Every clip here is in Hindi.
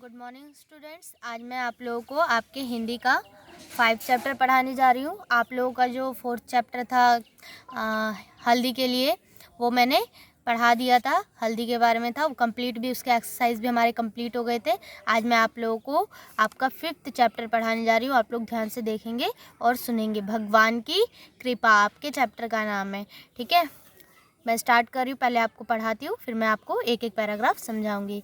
Good morning students. आज मैं आप लोगों को आपके हिंदी का 5 चैप्टर पढ़ाने जा रही हूँ। आप लोगों का जो 4th चैप्टर था हल्दी के लिए, वो मैंने पढ़ा दिया था। हल्दी के बारे में था, वो कंप्लीट भी, उसके एक्सरसाइज भी हमारे कंप्लीट हो गए थे। आज मैं आप लोगों को आपका 5th चैप्टर पढ़ाने जा रही हूँ। आप लोग ध्यान से देखेंगे और सुनेंगे। भगवान की कृपा आपके चैप्टर का नाम है, ठीक है। मैं स्टार्ट कर रही हूँ, पहले आपको पढ़ाती हूँ, फिर मैं आपको एक एक पैराग्राफ समझाऊंगी।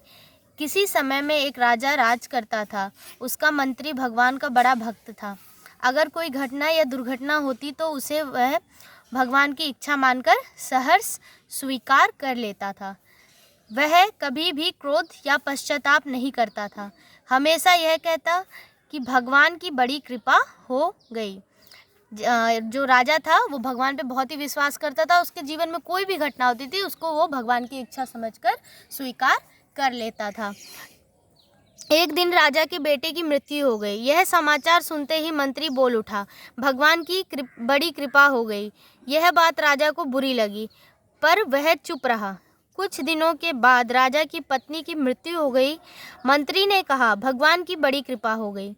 किसी समय में एक राजा राज करता था। उसका मंत्री भगवान का बड़ा भक्त था। अगर कोई घटना या दुर्घटना होती तो उसे वह भगवान की इच्छा मानकर सहर्ष स्वीकार कर लेता था। वह कभी भी क्रोध या पश्चाताप नहीं करता था। हमेशा यह कहता कि भगवान की बड़ी कृपा हो गई। जो राजा था वो भगवान पे बहुत ही विश्वास करता था। उसके जीवन में कोई भी घटना होती थी उसको वो भगवान की इच्छा समझकर स्वीकार कर लेता था। एक दिन राजा के बेटे की मृत्यु हो गई। यह समाचार सुनते ही मंत्री बोल उठा, भगवान की बड़ी कृपा हो गई। यह बात राजा को बुरी लगी, पर वह चुप रहा। कुछ दिनों के बाद राजा की पत्नी की मृत्यु हो गई। मंत्री ने कहा, भगवान की बड़ी कृपा हो गई।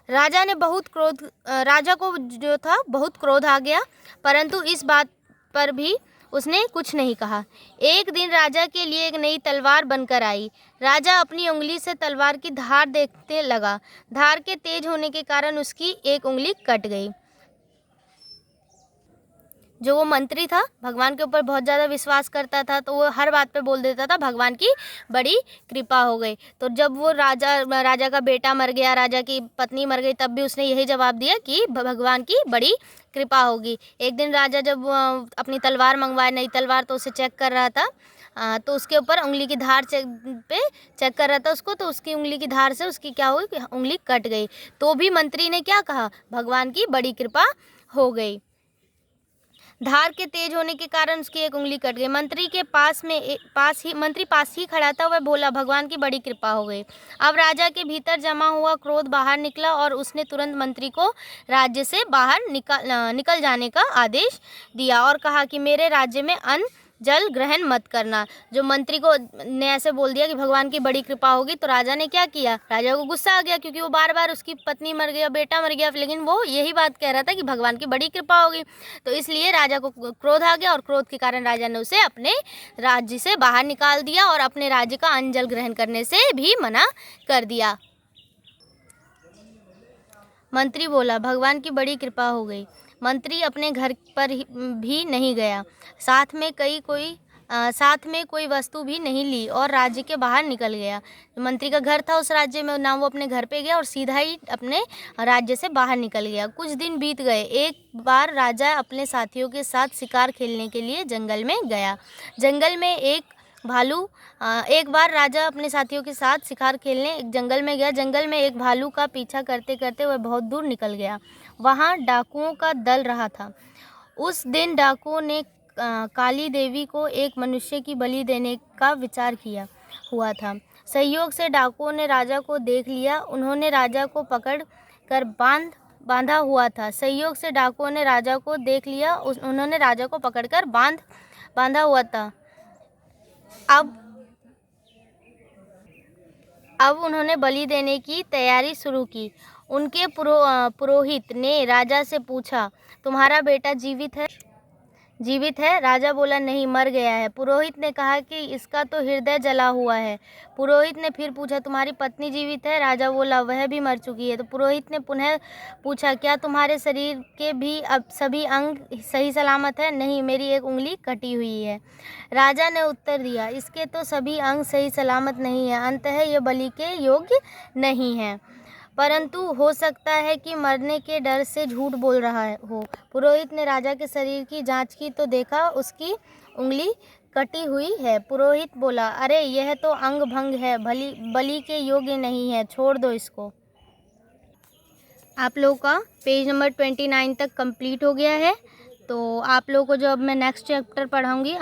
राजा को जो था बहुत क्रोध आ गया, परंतु इस बात पर भी उसने कुछ नहीं कहा। एक दिन राजा के लिए एक नई तलवार बनकर आई। राजा अपनी उंगली से तलवार की धार देखते लगा। धार के तेज होने के कारण उसकी एक उंगली कट गई। जो वो मंत्री था, भगवान के ऊपर बहुत ज़्यादा विश्वास करता था, तो वो हर बात पे बोल देता था भगवान की बड़ी कृपा हो गई। तो जब वो राजा का बेटा मर गया, राजा की पत्नी मर गई, तब भी उसने यही जवाब दिया कि भगवान की बड़ी कृपा होगी। एक दिन राजा जब अपनी तलवार मंगवाया, नई तलवार, तो उसे चेक कर रहा था, तो उसके ऊपर उंगली की धार चेक कर रहा था उसको, तो उसकी उंगली की धार से उसकी क्या हुई, उंगली कट गई। तो भी मंत्री ने क्या कहा, भगवान की बड़ी कृपा हो गई। धार के तेज होने के कारण उसकी एक उंगली कट गई। मंत्री के मंत्री पास ही खड़ा था। वह बोला, भगवान की बड़ी कृपा हो गई। अब राजा के भीतर जमा हुआ क्रोध बाहर निकला और उसने तुरंत मंत्री को राज्य से बाहर निकल जाने का आदेश दिया और कहा कि मेरे राज्य में अन्न जल ग्रहण मत करना। जो मंत्री को ने ऐसे बोल दिया कि भगवान की बड़ी कृपा होगी, तो राजा ने क्या किया, राजा को गुस्सा आ गया, क्योंकि वो बार बार उसकी पत्नी मर गई, बेटा मर गया, लेकिन वो यही बात कह रहा था कि भगवान की बड़ी कृपा होगी। तो इसलिए राजा को क्रोध आ गया और क्रोध के कारण राजा ने उसे अपने राज्य से बाहर निकाल दिया और अपने राज्य का अन्न जल ग्रहण करने से भी मना कर दिया। मंत्री बोला, भगवान की बड़ी कृपा हो गई। मंत्री अपने घर पर भी नहीं गया, साथ में कोई वस्तु भी नहीं ली और राज्य के बाहर निकल गया। मंत्री का घर था उस राज्य में, ना वो अपने घर पे गया और सीधा ही अपने राज्य से बाहर निकल गया। कुछ दिन बीत गए। एक बार राजा अपने साथियों के साथ शिकार खेलने के लिए जंगल में गया। एक बार राजा अपने साथियों के साथ शिकार खेलने जंगल में गया। जंगल में एक भालू का पीछा करते करते वह बहुत दूर निकल गया। वहाँ डाकुओं का दल रहा था। उस दिन डाकुओं ने काली देवी को एक मनुष्य की बलि देने का विचार किया हुआ था। संयोग से डाकुओं ने राजा को देख लिया। उन्होंने राजा को पकड़ कर बांधा हुआ था। संयोग से डाकुओं ने राजा को देख लिया। उन्होंने राजा को पकड़कर बांधा हुआ था। अब उन्होंने बलि देने की तैयारी शुरू की। उनके पुरोहित ने राजा से पूछा, तुम्हारा बेटा जीवित है? राजा बोला, नहीं, मर गया है। पुरोहित ने कहा कि इसका तो हृदय जला हुआ है। पुरोहित ने फिर पूछा, तुम्हारी पत्नी जीवित है? राजा बोला, वह भी मर चुकी है। तो पुरोहित ने पुनः पूछा, क्या तुम्हारे शरीर के भी अब सभी अंग सही सलामत है? नहीं, मेरी एक उंगली कटी हुई है। राजा ने उत्तर दिया, इसके तो सभी अंग सही सलामत नहीं है, अंततः ये बलि के योग्य नहीं है, परंतु हो सकता है कि मरने के डर से झूठ बोल रहा हो। पुरोहित ने राजा के शरीर की जांच की तो देखा उसकी उंगली कटी हुई है। पुरोहित बोला, अरे यह तो अंग भंग है, बलि के योग्य नहीं है, छोड़ दो इसको। आप लोगों का पेज नंबर 29 तक कंप्लीट हो गया है। तो आप लोगों को जो अब मैं नेक्स्ट चैप्टर पढ़ाऊँगी,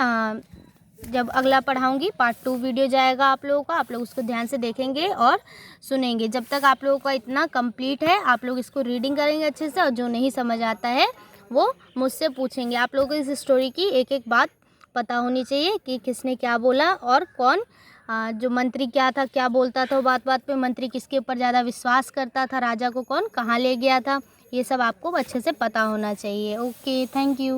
जब अगला पढ़ाऊँगी पार्ट 2 वीडियो जाएगा आप लोगों का, आप लोग उसको ध्यान से देखेंगे और सुनेंगे। जब तक आप लोगों का इतना कंप्लीट है, आप लोग इसको रीडिंग करेंगे अच्छे से, और जो नहीं समझ आता है वो मुझसे पूछेंगे। आप लोगों को इस स्टोरी की एक एक बात पता होनी चाहिए कि किसने क्या बोला और कौन जो मंत्री क्या था, क्या बोलता था, वो बात बात पे मंत्री किसके ऊपर ज़्यादा विश्वास करता था, राजा को कौन कहाँ ले गया था, ये सब आपको अच्छे से पता होना चाहिए। Okay, thank you.